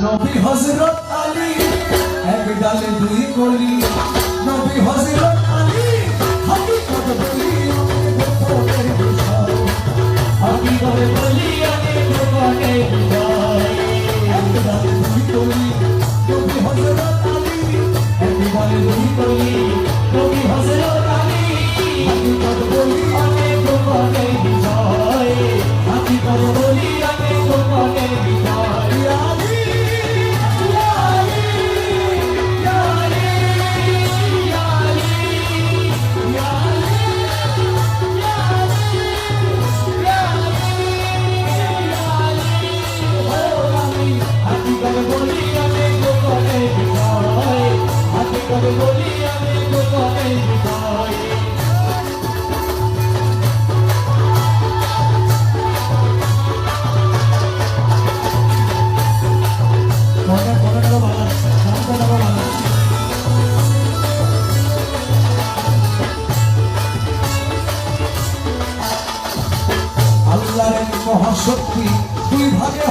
নবী হযরত আলী এক ডালে দুই কলি, নবী হযরত আলী হাকিকত বলি গোপনের বিষয়, হাকিকত বলি আমি গোপনের বিষয়। এক ডালে দুই কলি, নবী হযরত আলী এক ডালে দুই কলি, নবী হযরত আলী হাকিকত বলি আমি গোপনের বিষয়। হাকিকত বলি আমি গোপনের বিষয়। ইয়া আলী ইয়া আলী ইয়া আলী ইয়া আলী, ইয়া আলী, ইয়া আলী, ইয়া আলী, ও আলী। হাকিকত বলি আমি গোপনের বিষয়। হাকিকত বলি আমি গোপনের বিষয়। আল্লাহর মহাশক্তি দুই ভাগে